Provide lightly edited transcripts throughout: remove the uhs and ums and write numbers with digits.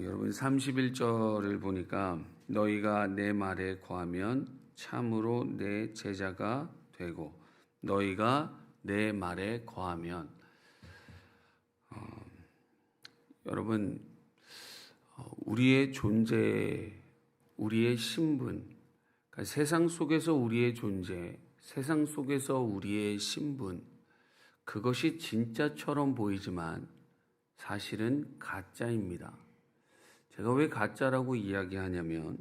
여러분 31절을 보니까 너희가 내 말에 거하면 참으로 내 제자가 되고 너희가 내 말에 거하면 여러분 우리의 존재, 우리의 신분, 그러니까 세상 속에서 우리의 존재, 세상 속에서 우리의 신분, 그것이 진짜처럼 보이지만 사실은 가짜입니다. 제가 왜 가짜라고 이야기하냐면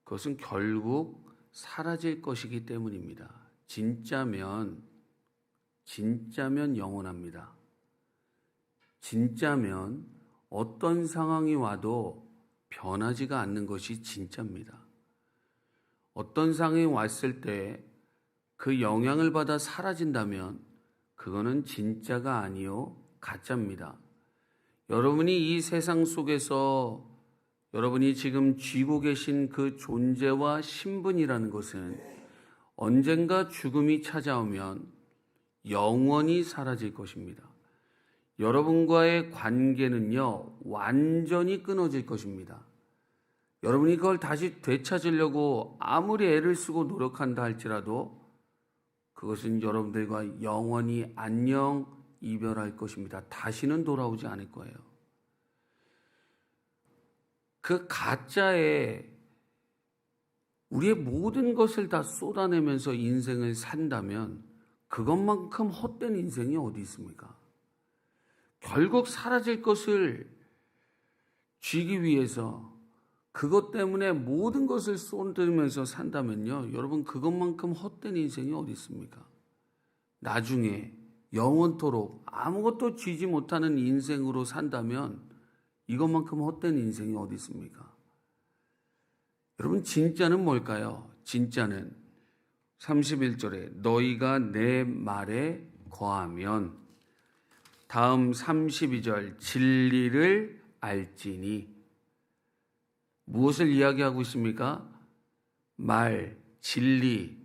그것은 결국 사라질 것이기 때문입니다. 진짜면 영원합니다. 진짜면 어떤 상황이 와도 변하지가 않는 것이 진짜입니다. 어떤 상황이 왔을 때 그 영향을 받아 사라진다면 그거는 진짜가 아니요 가짜입니다. 여러분이 이 세상 속에서 여러분이 지금 쥐고 계신 그 존재와 신분이라는 것은 언젠가 죽음이 찾아오면 영원히 사라질 것입니다. 여러분과의 관계는요, 완전히 끊어질 것입니다. 여러분이 그걸 다시 되찾으려고 아무리 애를 쓰고 노력한다 할지라도 그것은 여러분들과 영원히 안녕 이별할 것입니다. 다시는 돌아오지 않을 거예요. 그 가짜에 우리의 모든 것을 다 쏟아내면서 인생을 산다면 그것만큼 헛된 인생이 어디 있습니까? 결국 사라질 것을 쥐기 위해서 그것 때문에 모든 것을 쏟으면서 산다면요, 여러분 그것만큼 헛된 인생이 어디 있습니까? 나중에 영원토록 아무것도 쥐지 못하는 인생으로 산다면 이것만큼 헛된 인생이 어디 있습니까? 여러분 진짜는 뭘까요? 진짜는 31절에 너희가 내 말에 거하면, 다음 32절 진리를 알지니, 무엇을 이야기하고 있습니까? 말, 진리,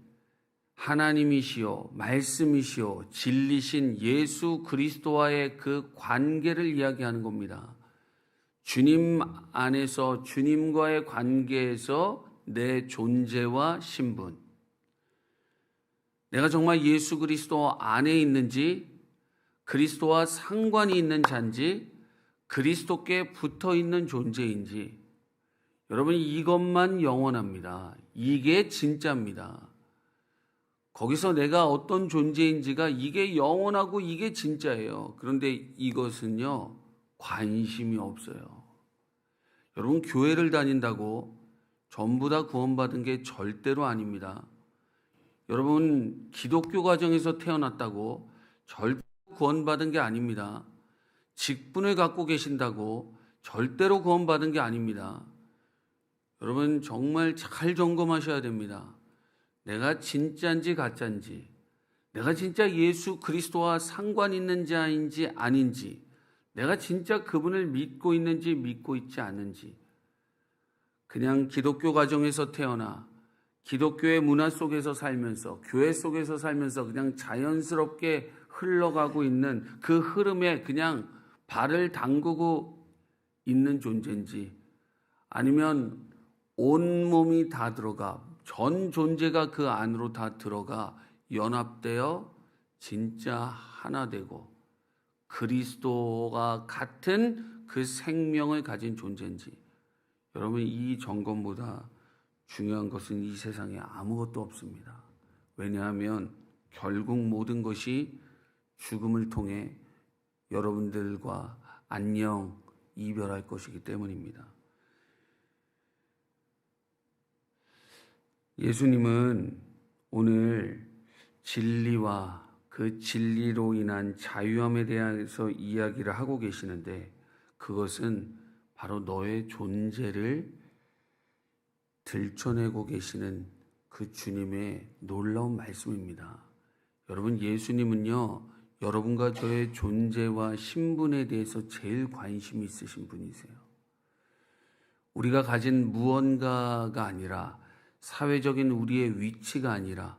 하나님이시요 말씀이시요 진리신 예수 그리스도와의 그 관계를 이야기하는 겁니다. 주님 안에서, 주님과의 관계에서 내 존재와 신분, 내가 정말 예수 그리스도 안에 있는지, 그리스도와 상관이 있는 자인지, 그리스도께 붙어 있는 존재인지, 여러분 이것만 영원합니다. 이게 진짜입니다. 거기서 내가 어떤 존재인지가 이게 영원하고 이게 진짜예요. 그런데 이것은요 관심이 없어요. 여러분 교회를 다닌다고 전부 다 구원받은 게 절대로 아닙니다. 여러분 기독교 가정에서 태어났다고 절대로 구원받은 게 아닙니다. 직분을 갖고 계신다고 절대로 구원받은 게 아닙니다. 여러분 정말 잘 점검하셔야 됩니다. 내가 진짜인지 가짜인지, 내가 진짜 예수 그리스도와 상관 있는 자인지 아닌지, 내가 진짜 그분을 믿고 있는지 믿고 있지 않은지, 그냥 기독교 가정에서 태어나 기독교의 문화 속에서 살면서, 교회 속에서 살면서 그냥 자연스럽게 흘러가고 있는 그 흐름에 그냥 발을 담그고 있는 존재인지, 아니면 온몸이 다 들어가, 전 존재가 그 안으로 다 들어가 연합되어 진짜 하나 되고 그리스도와 같은 그 생명을 가진 존재인지, 여러분 이 점검보다 중요한 것은 이 세상에 아무것도 없습니다. 왜냐하면 결국 모든 것이 죽음을 통해 여러분들과 안녕 이별할 것이기 때문입니다. 예수님은 오늘 진리와 그 진리로 인한 자유함에 대해서 이야기를 하고 계시는데, 그것은 바로 너의 존재를 들춰내고 계시는 그 주님의 놀라운 말씀입니다. 여러분 예수님은요 여러분과 저의 존재와 신분에 대해서 제일 관심이 있으신 분이세요. 우리가 가진 무언가가 아니라, 사회적인 우리의 위치가 아니라,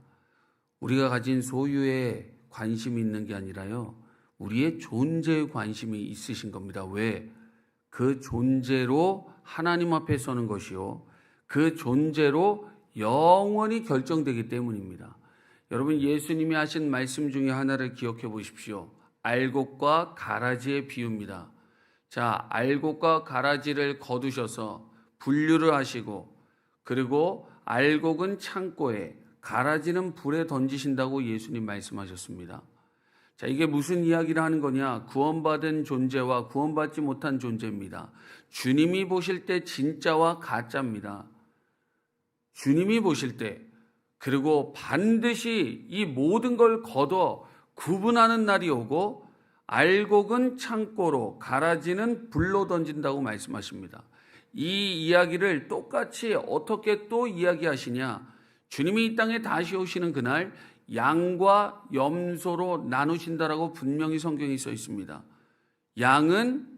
우리가 가진 소유에 관심이 있는 게 아니라요, 우리의 존재에 관심이 있으신 겁니다. 왜? 그 존재로 하나님 앞에 서는 것이요, 그 존재로 영원히 결정되기 때문입니다. 여러분, 예수님이 하신 말씀 중에 하나를 기억해 보십시오. 알곡과 가라지의 비유입니다. 자, 알곡과 가라지를 거두셔서 분류를 하시고, 그리고 알곡은 창고에, 가라지는 불에 던지신다고 예수님 말씀하셨습니다. 자, 이게 무슨 이야기를 하는 거냐? 구원받은 존재와 구원받지 못한 존재입니다. 주님이 보실 때 진짜와 가짜입니다. 주님이 보실 때, 그리고 반드시 이 모든 걸 거둬 구분하는 날이 오고, 알곡은 창고로, 가라지는 불로 던진다고 말씀하십니다. 이 이야기를 똑같이 어떻게 또 이야기하시냐? 주님이 이 땅에 다시 오시는 그날 양과 염소로 나누신다라고 분명히 성경에 써 있습니다. 양은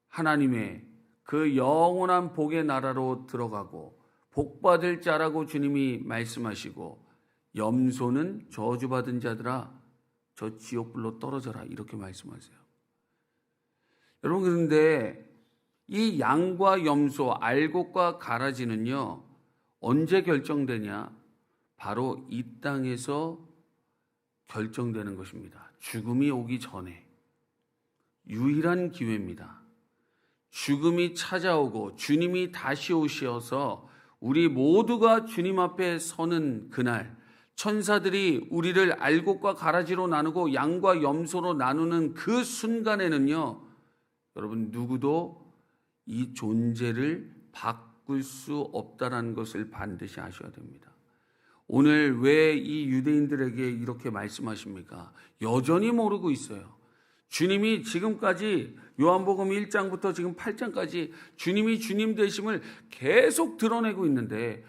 하나님의 그 영원한 복의 나라로 들어가고 복받을 자라고 주님이 말씀하시고, 염소는 저주받은 자들아 저 지옥불로 떨어져라 이렇게 말씀하세요. 여러분, 그런데 이 양과 염소, 알곡과 가라지는요, 언제 결정되냐? 바로 이 땅에서 결정되는 것입니다. 죽음이 오기 전에 유일한 기회입니다. 죽음이 찾아오고 주님이 다시 오셔서 우리 모두가 주님 앞에 서는 그날, 천사들이 우리를 알곡과 가라지로 나누고 양과 염소로 나누는 그 순간에는요, 여러분, 누구도 이 존재를 바꿀 수 없다는 것을 반드시 아셔야 됩니다. 오늘 왜 이 유대인들에게 이렇게 말씀하십니까? 여전히 모르고 있어요. 주님이 지금까지 요한복음 1장부터 지금 8장까지 주님이 주님 되심을 계속 드러내고 있는데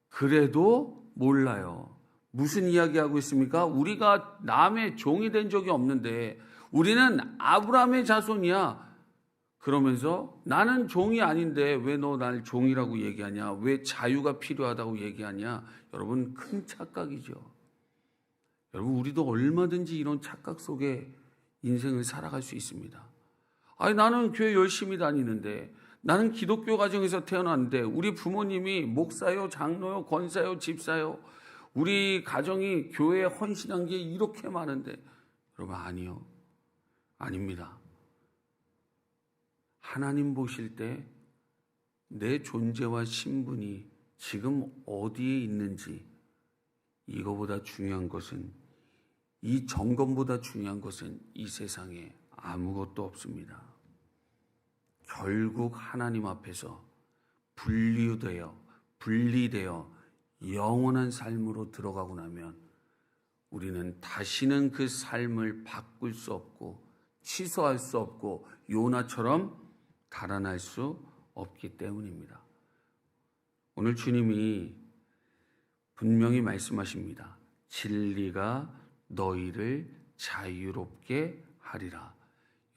그래도 몰라요. 무슨 이야기하고 있습니까? 우리가 남의 종이 된 적이 없는데 우리는 아브라함의 자손이야. 그러면서 나는 종이 아닌데 왜 너 날 종이라고 얘기하냐? 왜 자유가 필요하다고 얘기하냐? 여러분, 큰 착각이죠. 여러분, 우리도 얼마든지 이런 착각 속에 인생을 살아갈 수 있습니다. 아니, 나는 교회 열심히 다니는데, 나는 기독교 가정에서 태어났는데 우리 부모님이 목사요, 장로요, 권사요, 집사요, 우리 가정이 교회에 헌신한 게 이렇게 많은데, 여러분, 아니요. 아닙니다. 하나님 보실 때 내 존재와 신분이 지금 어디에 있는지, 이거보다 중요한 것은, 이 점검보다 중요한 것은 이 세상에 아무것도 없습니다. 결국 하나님 앞에서 분리되어 영원한 삶으로 들어가고 나면 우리는 다시는 그 삶을 바꿀 수 없고 취소할 수 없고 요나처럼 달아날 수 없기 때문입니다. 오늘 주님이 분명히 말씀하십니다. 진리가 너희를 자유롭게 하리라.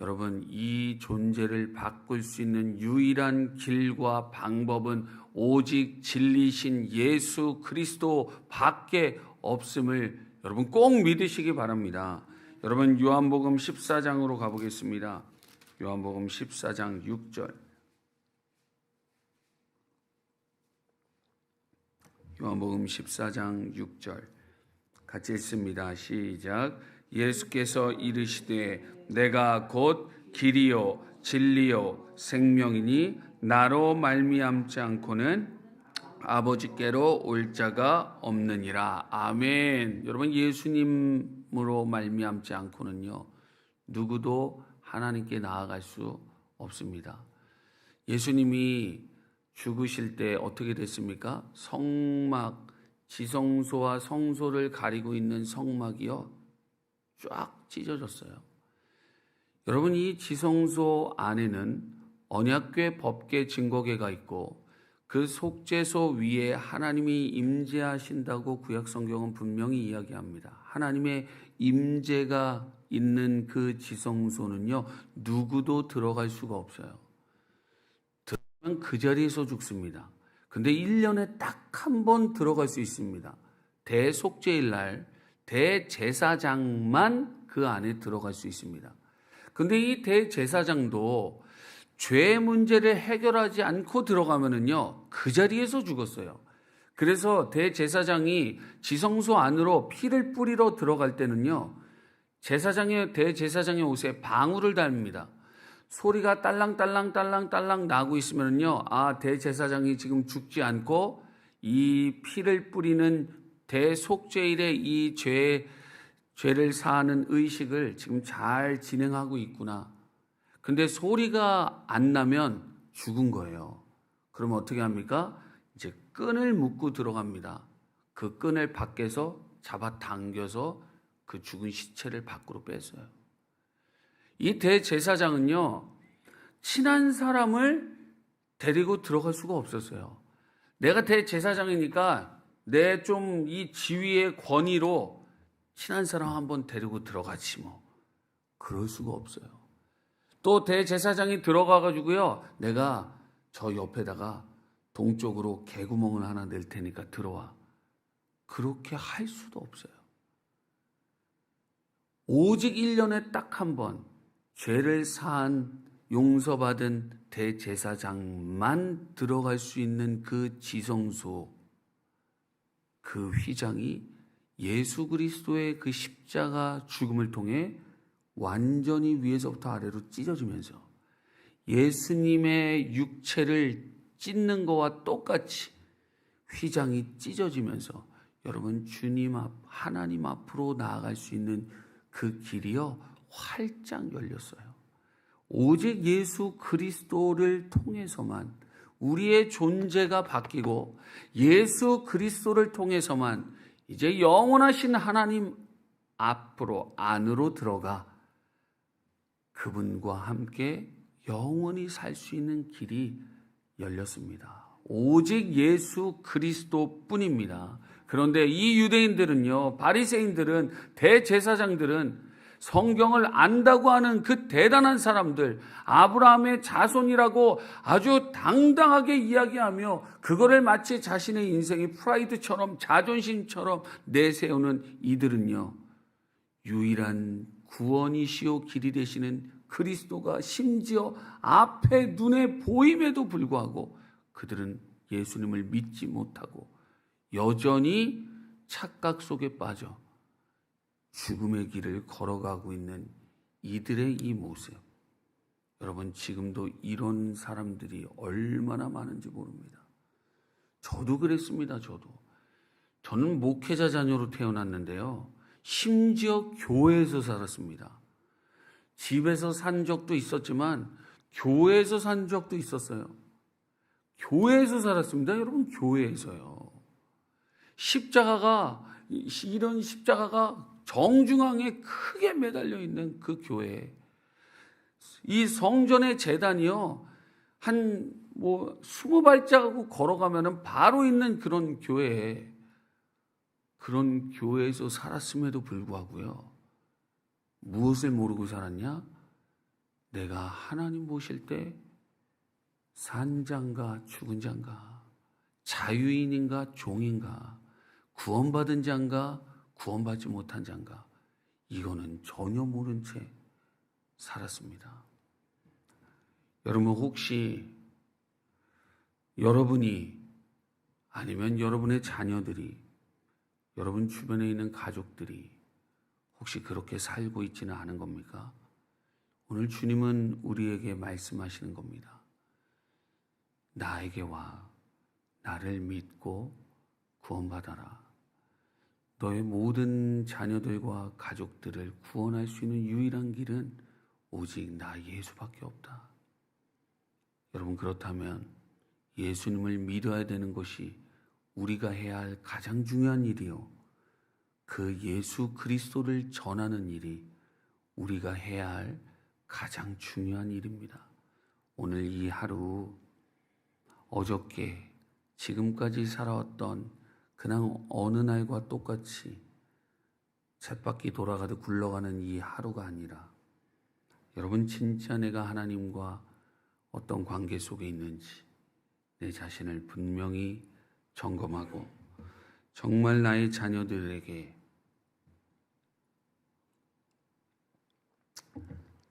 여러분, 이 존재를 바꿀 수 있는 유일한 길과 방법은 오직 진리신 예수 그리스도 밖에 없음을 여러분 꼭 믿으시기 바랍니다. 여러분, 요한복음 14장으로 가보겠습니다. 요한복음 14장 6절. 요한복음 14장 6절 같이 읽습니다. 시작. 예수께서 이르시되 내가 곧 길이요 진리요 생명이니 나로 말미암지 않고는 아버지께로 올 자가 없느니라. 아멘. 여러분, 예수님으로 말미암지 않고는요, 누구도 하나님께 나아갈 수 없습니다. 예수님이 죽으실 때 어떻게 됐습니까? 성막, 지성소와 성소를 가리고 있는 성막이요, 쫙 찢어졌어요. 여러분, 이 지성소 안에는 언약궤, 법궤, 증거궤가 있고 그 속죄소 위에 하나님이 임재하신다고 구약성경은 분명히 이야기합니다. 하나님의 임재가 있는 그 지성소는요, 누구도 들어갈 수가 없어요. 들어가면 그 자리에서 죽습니다. 근데 1년에 딱 한 번 들어갈 수 있습니다. 대속죄일 날 대제사장만 그 안에 들어갈 수 있습니다. 근데 이 대제사장도 죄 문제를 해결하지 않고 들어가면은요, 그 자리에서 죽었어요. 그래서 대제사장이 지성소 안으로 피를 뿌리러 들어갈 때는요, 대제사장의 옷에 방울을 달입니다. 소리가 딸랑딸랑 나고 있으면요, 대제사장이 지금 죽지 않고 이 피를 뿌리는 대속죄일의 이 죄를 사하는 의식을 지금 잘 진행하고 있구나. 근데 소리가 안 나면 죽은 거예요. 그러면 어떻게 합니까? 이제 끈을 묶고 들어갑니다. 그 끈을 밖에서 잡아 당겨서 그 죽은 시체를 밖으로 뺐어요. 이 대제사장은요, 친한 사람을 데리고 들어갈 수가 없었어요. 내가 대제사장이니까 내 좀 이 지위의 권위로 친한 사람 한번 데리고 들어가지 뭐. 그럴 수가 없어요. 또 대제사장이 들어가가지고요, 내가 저 옆에다가 동쪽으로 개구멍을 하나 낼 테니까 들어와. 그렇게 할 수도 없어요. 오직 1년에 딱 한 번 죄를 사한 용서받은 대제사장만 들어갈 수 있는 그 지성소, 그 휘장이 예수 그리스도의 그 십자가 죽음을 통해 완전히 위에서부터 아래로 찢어지면서 예수님의 육체를 찢는 것과 똑같이 휘장이 찢어지면서 여러분, 주님 앞, 하나님 앞으로 나아갈 수 있는 그 길이요, 활짝 열렸어요. 오직 예수 그리스도를 통해서만 우리의 존재가 바뀌고 예수 그리스도를 통해서만 이제 영원하신 하나님 앞으로 안으로 들어가 그분과 함께 영원히 살 수 있는 길이 열렸습니다. 오직 예수 그리스도뿐입니다. 그런데 이 유대인들은요, 바리새인들은, 대제사장들은 성경을 안다고 하는 그 대단한 사람들, 아브라함의 자손이라고 아주 당당하게 이야기하며 그거를 마치 자신의 인생의 프라이드처럼, 자존심처럼 내세우는 이들은요, 유일한 구원이시오 길이 되시는 그리스도가 심지어 앞에 눈에 보임에도 불구하고 그들은 예수님을 믿지 못하고 여전히 착각 속에 빠져 죽음의 길을 걸어가고 있는 이들의 이 모습, 여러분, 지금도 이런 사람들이 얼마나 많은지 모릅니다. 저도 그랬습니다. 저는 목회자 자녀로 태어났는데요, 심지어 교회에서 살았습니다. 집에서 산 적도 있었지만 교회에서 산 적도 있었어요. 교회에서 살았습니다. 여러분, 교회에서요. 이런 십자가가 정중앙에 크게 매달려 있는 그 교회, 이 성전의 제단이요, 한 20발자국 걸어가면 바로 있는 그런 교회에서 살았음에도 불구하고요, 무엇을 모르고 살았냐? 내가 하나님 보실 때 산자인가 죽은 자인가, 자유인인가 종인가, 구원받은 자인가 구원받지 못한 자인가, 이거는 전혀 모른 채 살았습니다. 여러분, 혹시 여러분이, 아니면 여러분의 자녀들이, 여러분 주변에 있는 가족들이 혹시 그렇게 살고 있지는 않은 겁니까? 오늘 주님은 우리에게 말씀하시는 겁니다. 나에게 와, 나를 믿고 구원받아라. 너의 모든 자녀들과 가족들을 구원할 수 있는 유일한 길은 오직 나 예수밖에 없다. 여러분, 그렇다면 예수님을 믿어야 되는 것이 우리가 해야 할 가장 중요한 일이요, 그 예수 그리스도를 전하는 일이 우리가 해야 할 가장 중요한 일입니다. 오늘 이 하루, 어저께 지금까지 살아왔던 그냥 어느 날과 똑같이 쳇바퀴 돌아가듯 굴러가는 이 하루가 아니라, 여러분, 진짜 내가 하나님과 어떤 관계 속에 있는지 내 자신을 분명히 점검하고 정말 나의 자녀들에게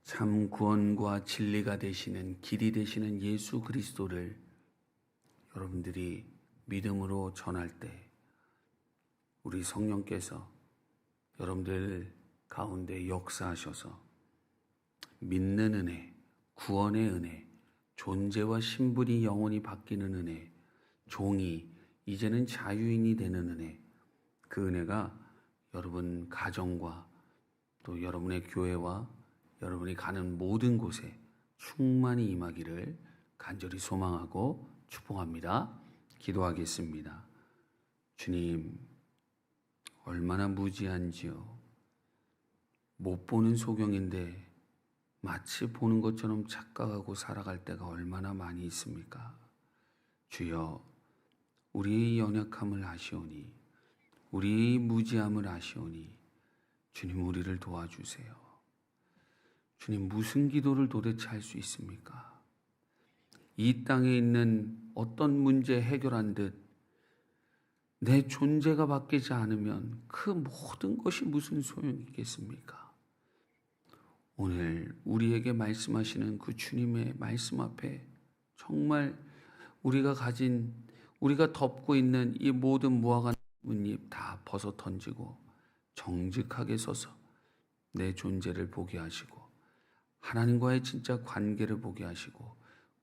참 구원과 진리가 되시는 길이 되시는 예수 그리스도를 여러분들이 믿음으로 전할 때 우리 성령께서 여러분들 가운데 역사하셔서 믿는 은혜, 구원의 은혜, 존재와 신분이 영원히 바뀌는 은혜, 종이 이제는 자유인이 되는 은혜, 그 은혜가 여러분 가정과 또 여러분의 교회와 여러분이 가는 모든 곳에 충만히 임하기를 간절히 소망하고 축복합니다. 기도하겠습니다. 주님, 얼마나 무지한지요. 못 보는 소경인데 마치 보는 것처럼 착각하고 살아갈 때가 얼마나 많이 있습니까? 주여, 우리의 연약함을 아시오니, 우리의 무지함을 아시오니 주님 우리를 도와주세요. 주님, 무슨 기도를 도대체 할 수 있습니까? 이 땅에 있는 어떤 문제 해결한 듯 내 존재가 바뀌지 않으면 그 모든 것이 무슨 소용이 있겠습니까? 오늘 우리에게 말씀하시는 그 주님의 말씀 앞에 정말 우리가 덮고 있는 이 모든 무화과 나뭇잎 다 벗어 던지고 정직하게 서서 내 존재를 보게 하시고 하나님과의 진짜 관계를 보게 하시고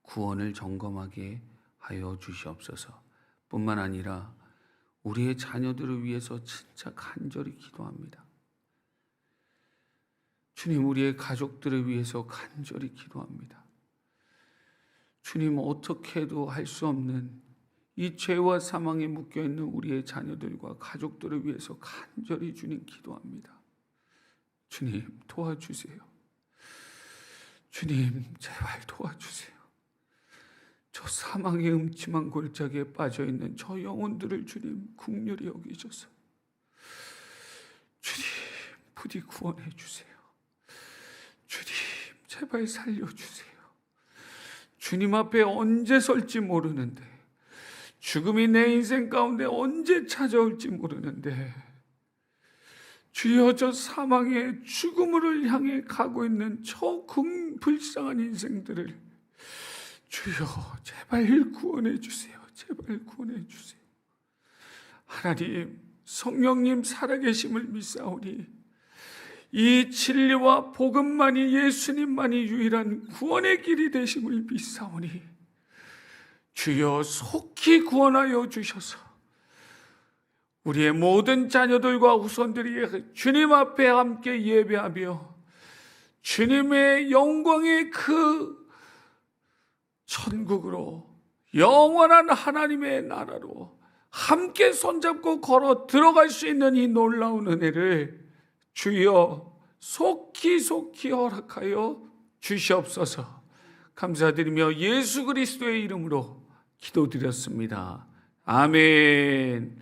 구원을 점검하게 하여 주시옵소서. 뿐만 아니라 우리의 자녀들을 위해서 진짜 간절히 기도합니다. 주님, 우리의 가족들을 위해서 간절히 기도합니다. 주님, 어떻게 해도 할 수 없는 이 죄와 사망에 묶여있는 우리의 자녀들과 가족들을 위해서 간절히 주님 기도합니다. 주님, 도와주세요. 주님, 제발 도와주세요. 저 사망의 음침한 골짜기에 빠져있는 저 영혼들을 주님 긍휼히 여기셔서 주님 부디 구원해 주세요. 주님 제발 살려주세요. 주님 앞에 언제 설지 모르는데, 죽음이 내 인생 가운데 언제 찾아올지 모르는데, 주여 저 사망의 죽음을 향해 가고 있는 저 불쌍한 인생들을 주여 제발 구원해 주세요. 제발 구원해 주세요. 하나님, 성령님 살아계심을 믿사오니 이 진리와 복음만이, 예수님만이 유일한 구원의 길이 되심을 믿사오니 주여 속히 구원하여 주셔서 우리의 모든 자녀들과 후손들이 주님 앞에 함께 예배하며 주님의 영광의 그 천국으로, 영원한 하나님의 나라로 함께 손잡고 걸어 들어갈 수 있는 이 놀라운 은혜를 주여 속히 허락하여 주시옵소서. 감사드리며 예수 그리스도의 이름으로 기도드렸습니다. 아멘.